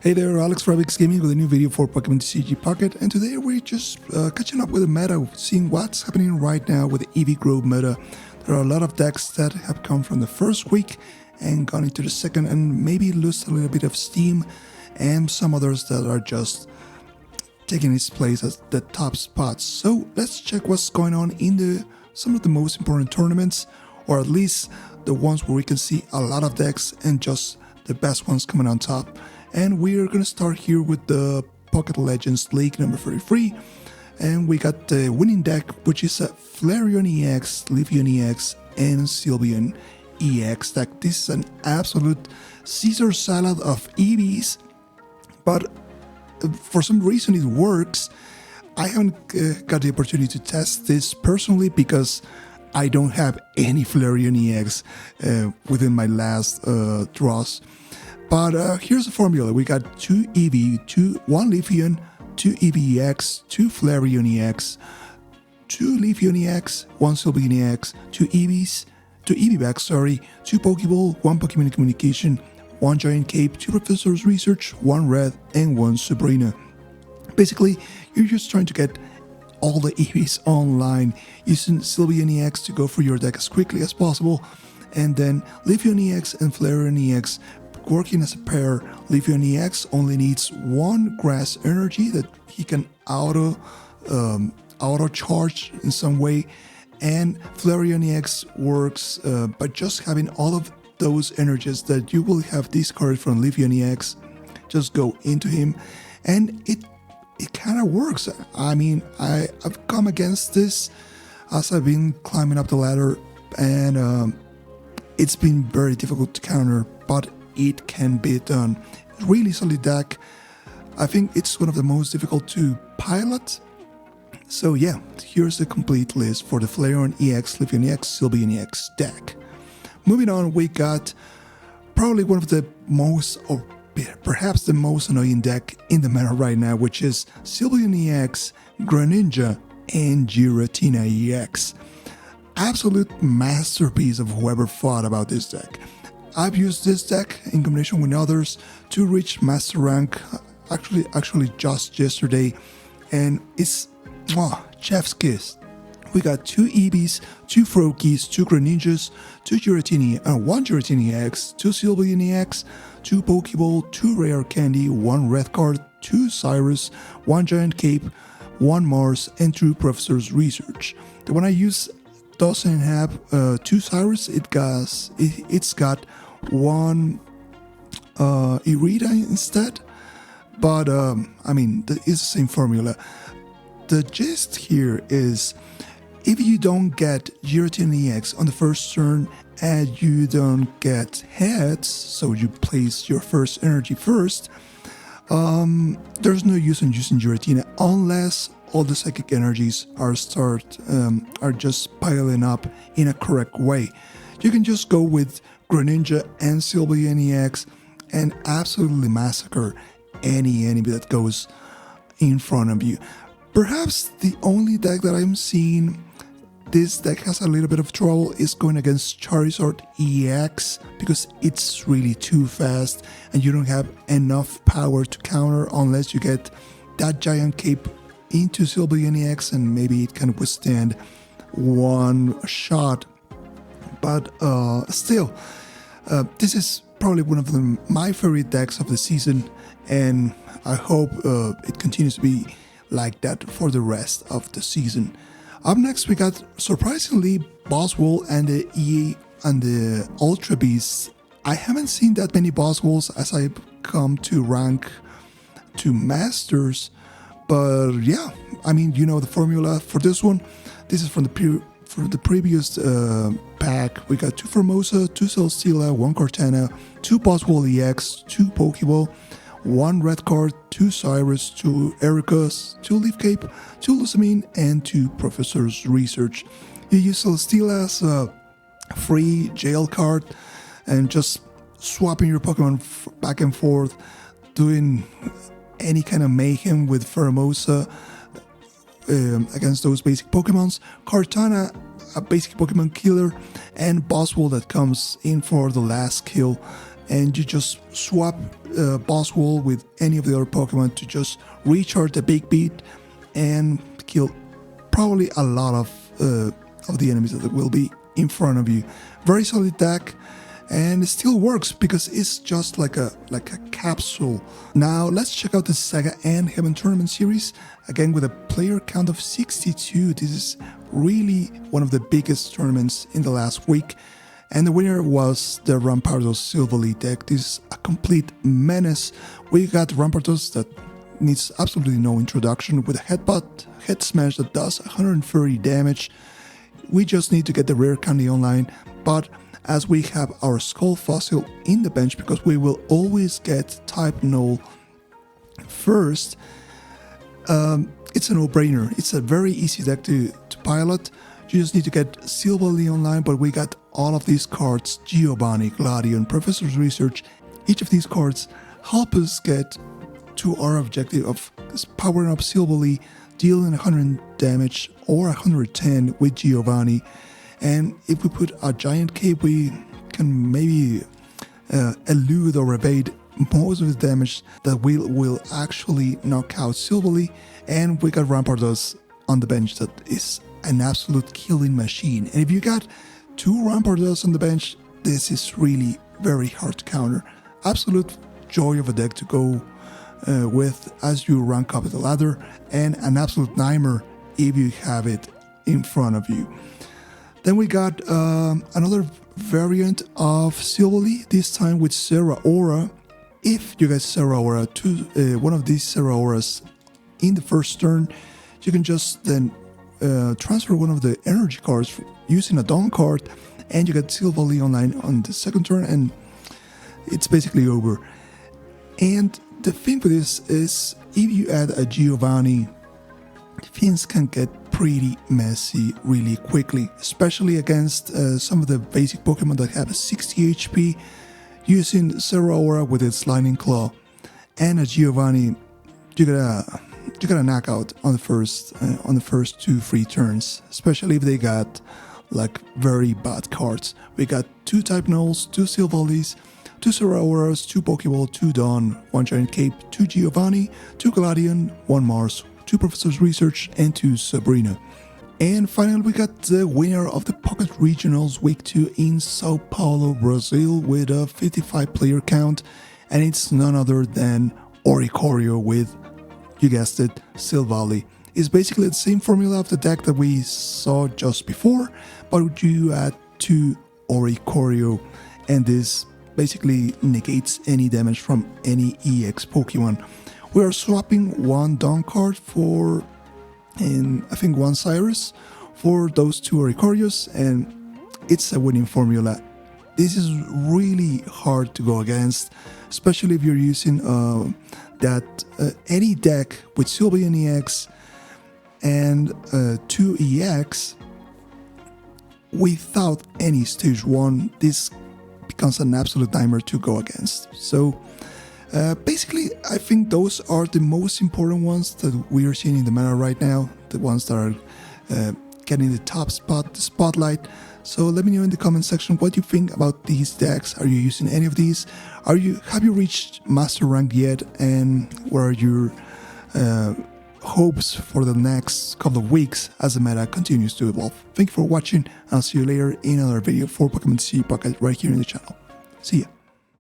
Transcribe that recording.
Hey there, Alex from Alex Gaming with a new video for Pokemon TCG Pocket, and today we're just catching up with the meta, seeing what's happening right now with the Eevee Grove meta. There are a lot of decks that have come from the first week and gone into the second and maybe lost a little bit of steam, and some others that are just taking its place as the top spots. So let's check what's going on in some of the most important tournaments, or at least the ones where we can see a lot of decks and just the best ones coming on top. And we're going to start here with the Pocket Legends League number 33. And we got the winning deck, which is a Flareon EX, Sylveon EX, and Sylveon EX deck. This is an absolute Caesar salad of Eevees, but for some reason it works. I haven't got the opportunity to test this personally because I don't have any Flareon EX within my last draws. But here's the formula. We got 2 Eevee, 1 Leafeon, 2 Eevee EX, 2 Flareon EX, 2 Leafeon EX, 1 Sylveon EX, 2 Eevees, 2 Eevee backs, 2 Pokeball, 1 Pokemon Communication, 1 Giant Cape, 2 Professor's Research, 1 Red, and 1 Sabrina. Basically, you're just trying to get all the Eevees online using Sylveon EX to go through your deck as quickly as possible, and then Leafeon EX and Flareon EX working as a pair. Leafeon EX only needs 1 grass energy that he can auto charge in some way, and Flareon EX works by just having all of those energies that you will have discarded from Leafeon EX just go into him, and it kind of works. I mean, I've come against this as I've been climbing up the ladder, and it's been very difficult to counter, but it can be done. Really solid deck. I think it's one of the most difficult to pilot. So yeah, here's the complete list for the Flareon EX, Leafeon EX, Sylveon EX deck. Moving on, we got probably one of the most, or perhaps the most annoying deck in the meta right now, which is Sylveon EX, Greninja, and Giratina EX. Absolute masterpiece of whoever thought about this deck. I've used this deck in combination with others to reach master rank, actually just yesterday, and it's chef's kiss. We got 2 Eevees, 2 Froakies, 2 Greninjas, 2 Giratina, 1 Giratina EX, 2 Sylveon EX, 2 Pokeball, 2 Rare Candy, 1 Red Card, 2 Cyrus, 1 Giant Cape, 1 Mars, and 2 Professor's Research. The one I use doesn't have 2 Cyrus. It's got 1 Irida instead, but I mean, it's the same formula. The gist here is, if you don't get Giratina EX on the first turn and you don't get heads, so you place your first energy first, there's no use in using Giratina unless all the psychic energies are just piling up in a correct way. You can just go with Greninja and Sylveon EX and absolutely massacre any enemy that goes in front of you. Perhaps the only deck that I'm seeing this deck has a little bit of trouble is going against Charizard EX, because it's really too fast and you don't have enough power to counter unless you get that Giant Cape into Sylveon EX, and maybe it can withstand 1 shot. But still, this is probably one of my favorite decks of the season, and I hope it continues to be like that for the rest of the season. Up next, we got, surprisingly, Buzzwhole and the ultrabeasts. I haven't seen that many Buzzwholes as I've come to rank to Masters, but yeah, I mean, you know the formula for this one. This is from the previous pack. We got 2 Formosa, 2 Celesteela, 1 Cortana, 2 Buzzwhole EX, 2 Pokeball, 1 Red Card, 2 Cyrus, 2 Ericas, 2 Leaf Cape, 2 Lusamine, and 2 Professor's Research. You use Celesteela as a free jail card and just swapping your Pokemon back and forth, doing any kind of mayhem with Formosa against those basic Pokemons. Cortana, a basic Pokemon killer, and Buzzwhole that comes in for the last kill and you just swap Buzzwhole with any of the other Pokemon to just recharge the big beat and kill probably a lot of the enemies that will be in front of you. Very solid deck, and it still works because it's just like a capsule. Now let's check out the Saga and Heaven Tournament series, again with a player count of 62. This is really one of the biggest tournaments in the last week, and the winner was the Rampardos Silvally deck. This is a complete menace. We got Rampardos that needs absolutely no introduction with a head smash that does 130 damage. We just need to get the rare candy online, but as we have our Skull Fossil in the bench, because we will always get type null first, it's a no-brainer. It's a very easy deck to pilot. You just need to get Silvally online, but we got all of these cards: Giovanni, Gladion, Professor's Research. Each of these cards help us get to our objective of powering up Silvally, dealing 100 damage or 110 with Giovanni. And if we put a giant cape, we can maybe elude or evade most of the damage that will actually knock out Silvally. And we got Rampardos on the bench that is an absolute killing machine. And if you got 2 Rampardos on the bench, this is really very hard to counter. Absolute joy of a deck to go with as you rank up the ladder, and an absolute nightmare if you have it in front of you. Then we got another variant of Silvally, this time with Zeraora. If you get Zeraora to one of these Zeraoras in the first turn, you can just then transfer one of the energy cards using a Dawn card, and you get Silvally online on the second turn, and it's basically over. And the thing with this is, if you add a Giovanni, things can get pretty messy really quickly, especially against some of the basic Pokemon that have a 60 HP. Using Zeraora with its Lightning Claw and a Giovanni, you gotta knock out on the first 2-3 turns, especially if they got like very bad cards. We got 2 type nulls, 2 Silvallys, 2 Zeraoras, 2 Pokeball, 2 Dawn, 1 Giant Cape, 2 Giovanni, 2 Gladion, 1 Mars, 2 Professor's Research, and 2 Sabrina. And finally, we got the winner of the Pocket Regionals Week 2 in Sao Paulo, Brazil, with a 55 player count, and it's none other than Oricorio with, you guessed it, Silvally. It's basically the same formula of the deck that we saw just before, but you add 2 Oricorio, and this basically negates any damage from any EX Pokemon. We are swapping 1 Dawn card for, and I think 1 Cyrus for those 2 Oricorios, and it's a winning formula. This is really hard to go against, especially if you're using any deck with Sylveon EX and 2 EX without any stage 1. This becomes an absolute nightmare to go against. So basically, I think those are the most important ones that we are seeing in the meta right now, the ones that are getting the spotlight. So let me know in the comment section what you think about these decks. Are you using any of these? Have you reached master rank yet? And what are your hopes for the next couple of weeks as the meta continues to evolve? Thank you for watching. I'll see you later in another video for Pokemon TCG Pocket right here in the channel. See ya.